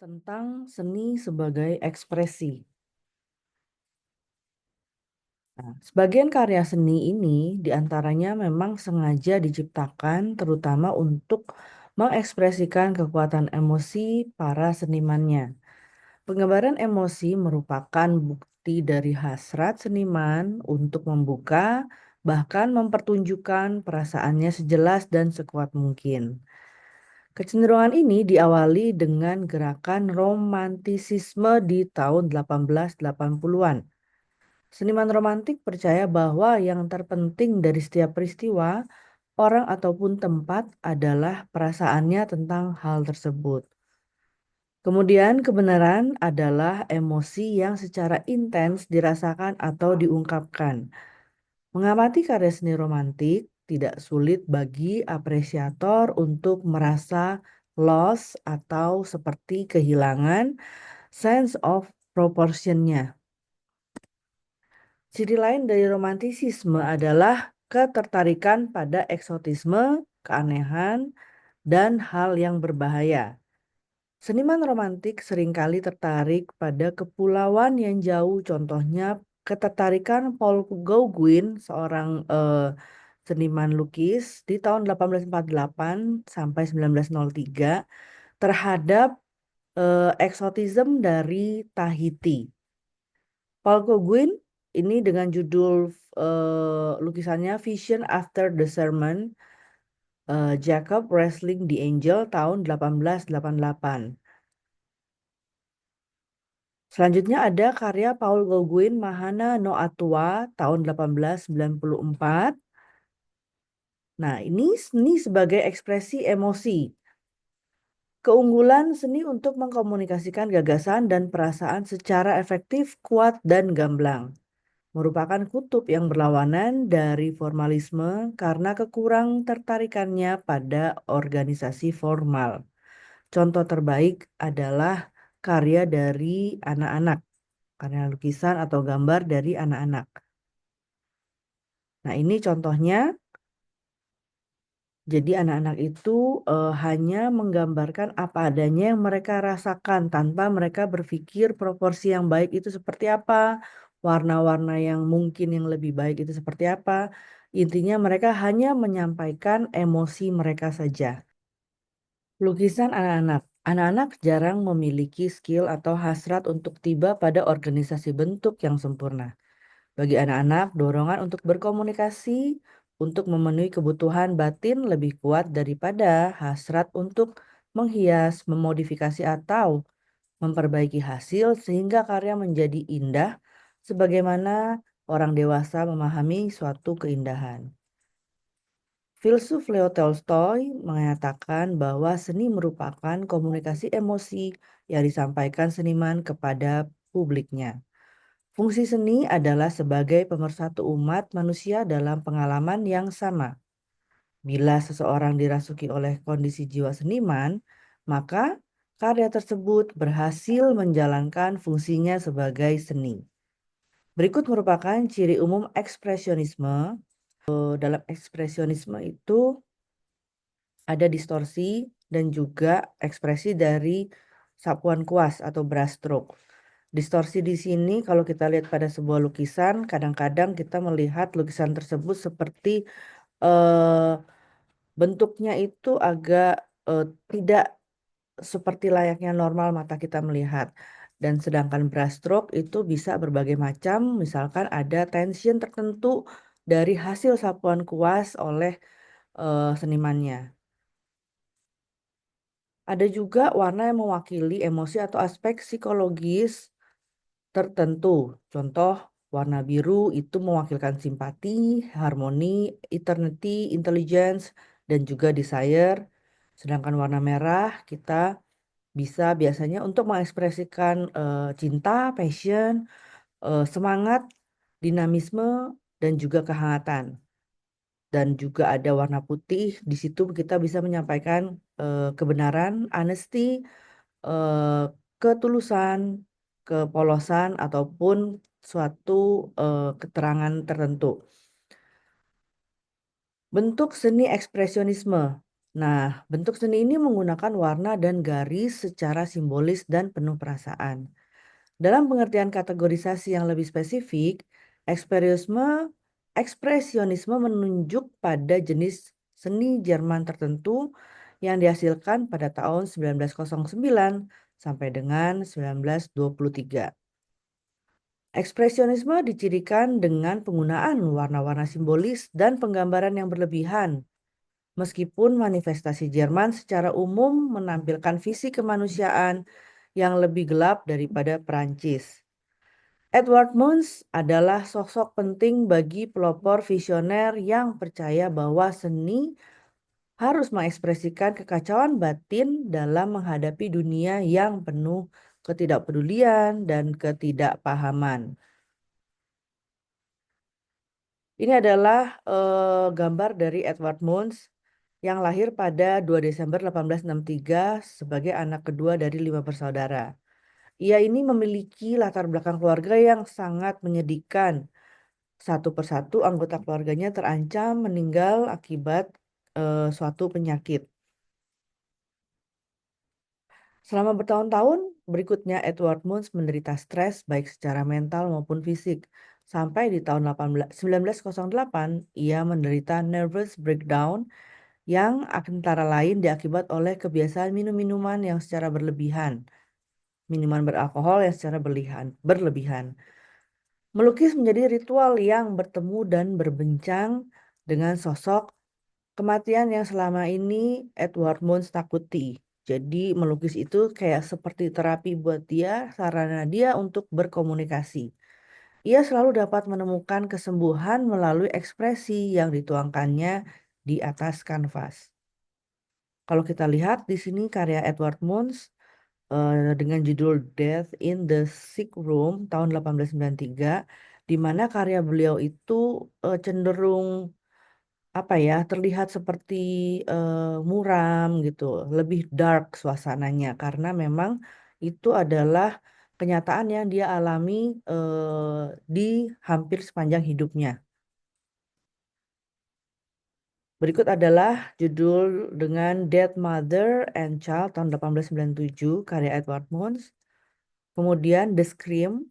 Tentang seni sebagai ekspresi. Nah, sebagian karya seni ini diantaranya memang sengaja diciptakan terutama untuk mengekspresikan kekuatan emosi para senimannya. Penggambaran emosi merupakan bukti dari hasrat seniman untuk membuka, bahkan mempertunjukkan perasaannya sejelas dan sekuat mungkin. Kecenderungan ini diawali dengan gerakan romantisisme di tahun 1880-an. Seniman romantik percaya bahwa yang terpenting dari setiap peristiwa, orang ataupun tempat adalah perasaannya tentang hal tersebut. Kemudian kebenaran adalah emosi yang secara intens dirasakan atau diungkapkan. Mengamati karya seni romantik tidak sulit bagi apresiator untuk merasa loss atau seperti kehilangan sense of proportionnya. Ciri lain dari romantisisme adalah ketertarikan pada eksotisme, keanehan, dan hal yang berbahaya. Seniman romantik seringkali tertarik pada kepulauan yang jauh, contohnya ketertarikan Paul Gauguin, seorang seniman lukis di tahun 1848 sampai 1903 terhadap eksotisme dari Tahiti. Paul Gauguin ini dengan judul lukisannya Vision After the Sermon, Jacob Wrestling the Angel tahun 1888. Selanjutnya ada karya Paul Gauguin Mahana no Atua tahun 1894. Nah, ini seni sebagai ekspresi emosi. Keunggulan seni untuk mengkomunikasikan gagasan dan perasaan secara efektif, kuat, dan gamblang. Merupakan kutub yang berlawanan dari formalisme karena kekurang tertarikannya pada organisasi formal. Contoh terbaik adalah karya dari anak-anak, karya lukisan atau gambar dari anak-anak. Nah, ini contohnya. Jadi anak-anak itu hanya menggambarkan apa adanya yang mereka rasakan tanpa mereka berpikir proporsi yang baik itu seperti apa, warna-warna yang mungkin yang lebih baik itu seperti apa. Intinya mereka hanya menyampaikan emosi mereka saja. Lukisan anak-anak. Anak-anak jarang memiliki skill atau hasrat untuk tiba pada organisasi bentuk yang sempurna. Bagi anak-anak, dorongan untuk berkomunikasi, untuk memenuhi kebutuhan batin lebih kuat daripada hasrat untuk menghias, memodifikasi atau memperbaiki hasil sehingga karya menjadi indah sebagaimana orang dewasa memahami suatu keindahan. Filsuf Leo Tolstoy mengatakan bahwa seni merupakan komunikasi emosi yang disampaikan seniman kepada publiknya. Fungsi seni adalah sebagai pemersatu umat manusia dalam pengalaman yang sama. Bila seseorang dirasuki oleh kondisi jiwa seniman, maka karya tersebut berhasil menjalankan fungsinya sebagai seni. Berikut merupakan ciri umum ekspresionisme. Dalam ekspresionisme itu ada distorsi dan juga ekspresi dari sapuan kuas atau brushstroke. Distorsi di sini kalau kita lihat pada sebuah lukisan, kadang-kadang kita melihat lukisan tersebut seperti eh, bentuknya itu agak tidak seperti layaknya normal mata kita melihat. Dan sedangkan brushstroke itu bisa berbagai macam, misalkan ada tension tertentu dari hasil sapuan kuas oleh senimannya. Ada juga warna yang mewakili emosi atau aspek psikologis tertentu. Contoh, warna biru itu mewakilkan simpati, harmoni, eternity, intelligence, dan juga desire. Sedangkan warna merah kita bisa biasanya untuk mengekspresikan cinta, passion, semangat, dinamisme, dan juga kehangatan. Dan juga ada warna putih, di situ kita bisa menyampaikan kebenaran, honesty, eh, ketulusan, kepolosan, ataupun suatu keterangan tertentu. Bentuk seni ekspresionisme. Nah, bentuk seni ini menggunakan warna dan garis secara simbolis dan penuh perasaan. Dalam pengertian kategorisasi yang lebih spesifik, ekspresionisme menunjuk pada jenis seni Jerman tertentu yang dihasilkan pada tahun 1909 sampai dengan 1923. Ekspresionisme dicirikan dengan penggunaan warna-warna simbolis dan penggambaran yang berlebihan. Meskipun manifestasi Jerman secara umum menampilkan visi kemanusiaan yang lebih gelap daripada Perancis. Edward Munch adalah sosok penting bagi pelopor visioner yang percaya bahwa seni harus mengekspresikan kekacauan batin dalam menghadapi dunia yang penuh ketidakpedulian dan ketidakpahaman. Ini adalah gambar dari Edward Munch yang lahir pada 2 Desember 1863 sebagai anak kedua dari 5 bersaudara. Ia ini memiliki latar belakang keluarga yang sangat menyedihkan. Satu persatu anggota keluarganya terancam meninggal akibat suatu penyakit. Selama bertahun-tahun berikutnya Edward Munch menderita stres baik secara mental maupun fisik. Sampai di tahun 1908 ia menderita nervous breakdown yang antara lain diakibat oleh kebiasaan minum-minuman yang secara berlebihan, minuman beralkohol yang secara berlebihan. Melukis menjadi ritual yang bertemu dan berbincang dengan sosok kematian yang selama ini Edward Munch takuti. Jadi melukis itu kayak seperti terapi buat dia, sarana dia untuk berkomunikasi. Ia selalu dapat menemukan kesembuhan melalui ekspresi yang dituangkannya di atas kanvas. Kalau kita lihat di sini karya Edward Munch dengan judul Death in the Sick Room tahun 1893, di mana karya beliau itu cenderung apa ya, terlihat seperti muram gitu, lebih dark suasananya karena memang itu adalah kenyataan yang dia alami di hampir sepanjang hidupnya. Berikut adalah judul dengan Dead Mother and Child tahun 1897 karya Edward Munch. Kemudian The Scream.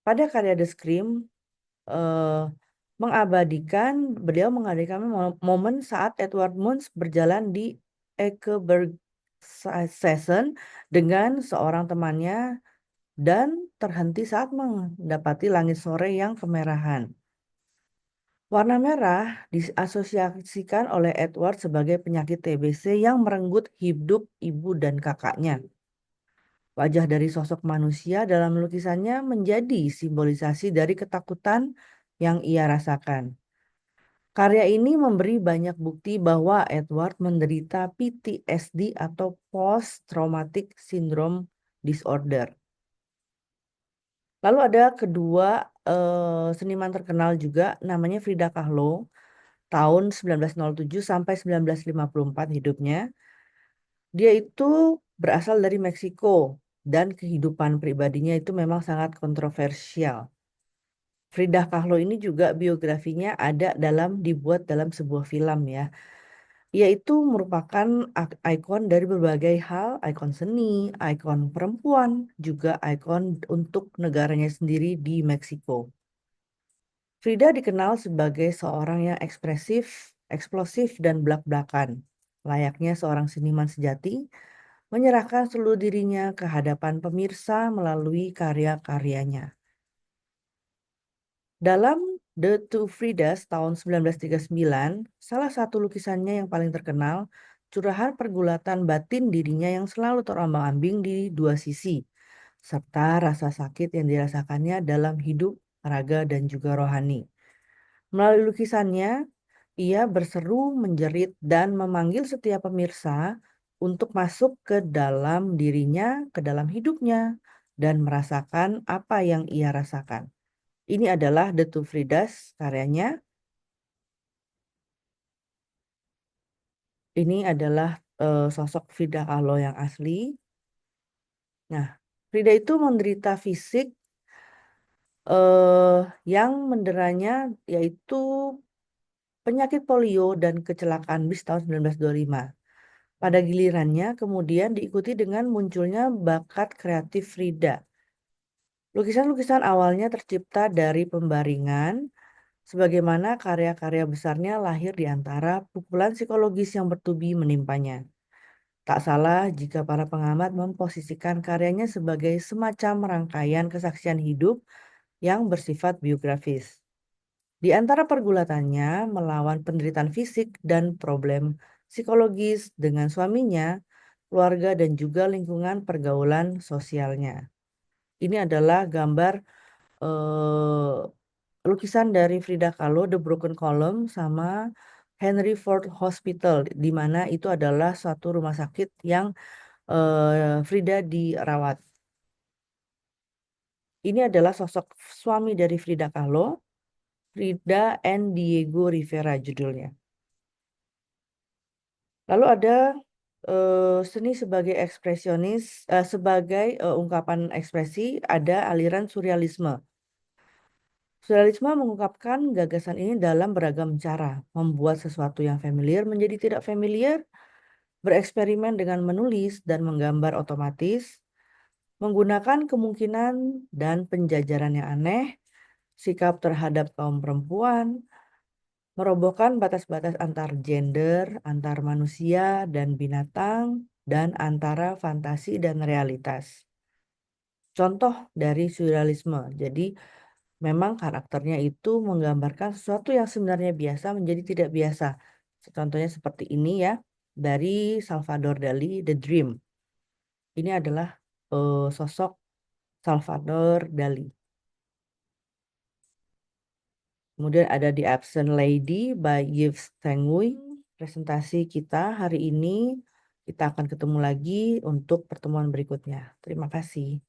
Pada karya The Scream eh, beliau mengabadikan momen saat Edward Munch berjalan di Ekeberg Session dengan seorang temannya dan terhenti saat mendapati langit sore yang kemerahan. Warna merah diasosiasikan oleh Edward sebagai penyakit TBC yang merenggut hidup ibu dan kakaknya. Wajah dari sosok manusia dalam lukisannya menjadi simbolisasi dari ketakutan yang ia rasakan. Karya ini memberi banyak bukti bahwa Edward menderita PTSD atau Post Traumatic Syndrome Disorder. Lalu ada kedua seniman terkenal juga namanya Frida Kahlo tahun 1907 sampai 1954 hidupnya. Dia itu berasal dari Meksiko dan kehidupan pribadinya itu memang sangat kontroversial. Frida Kahlo ini juga biografinya dibuat dalam sebuah film ya. Yaitu merupakan ikon dari berbagai hal, ikon seni, ikon perempuan, juga ikon untuk negaranya sendiri di Meksiko. Frida dikenal sebagai seorang yang ekspresif, eksplosif, dan blak-blakan. Layaknya seorang seniman sejati, menyerahkan seluruh dirinya ke hadapan pemirsa melalui karya-karyanya. Dalam The Two Fridas tahun 1939, salah satu lukisannya yang paling terkenal, curahan pergulatan batin dirinya yang selalu terombang-ambing di dua sisi, serta rasa sakit yang dirasakannya dalam hidup, raga, dan juga rohani. Melalui lukisannya, ia berseru, menjerit, dan memanggil setiap pemirsa untuk masuk ke dalam dirinya, ke dalam hidupnya, dan merasakan apa yang ia rasakan. Ini adalah The Two Fridas karyanya. Ini adalah sosok Frida Kahlo yang asli. Nah, Frida itu menderita fisik yang menderanya yaitu penyakit polio dan kecelakaan bis tahun 1925. Pada gilirannya kemudian diikuti dengan munculnya bakat kreatif Frida. Lukisan-lukisan awalnya tercipta dari pembaringan, sebagaimana karya-karya besarnya lahir di antara pukulan psikologis yang bertubi menimpanya. Tak salah jika para pengamat memposisikan karyanya sebagai semacam rangkaian kesaksian hidup yang bersifat biografis. Di antara pergulatannya melawan penderitaan fisik dan problem psikologis dengan suaminya, keluarga dan juga lingkungan pergaulan sosialnya. Ini adalah gambar eh, lukisan dari Frida Kahlo, The Broken Column, sama Henry Ford Hospital, di mana itu adalah suatu rumah sakit yang Frida dirawat. Ini adalah sosok suami dari Frida Kahlo, Frida and Diego Rivera judulnya. Lalu ada seni sebagai ekspresionis, sebagai ungkapan ekspresi, ada aliran surrealisme. Surrealisme mengungkapkan gagasan ini dalam beragam cara, membuat sesuatu yang familiar menjadi tidak familiar, bereksperimen dengan menulis dan menggambar otomatis, menggunakan kemungkinan dan penjajaran yang aneh, sikap terhadap kaum perempuan, merobohkan batas-batas antar gender, antar manusia dan binatang, dan antara fantasi dan realitas. Contoh dari surrealisme. Jadi memang karakternya itu menggambarkan sesuatu yang sebenarnya biasa menjadi tidak biasa. Contohnya seperti ini ya, dari Salvador Dali, The Dream. Ini adalah sosok Salvador Dali. Kemudian ada The Absent Lady by Yves Tanguy. Presentasi kita hari ini, kita akan ketemu lagi untuk pertemuan berikutnya. Terima kasih.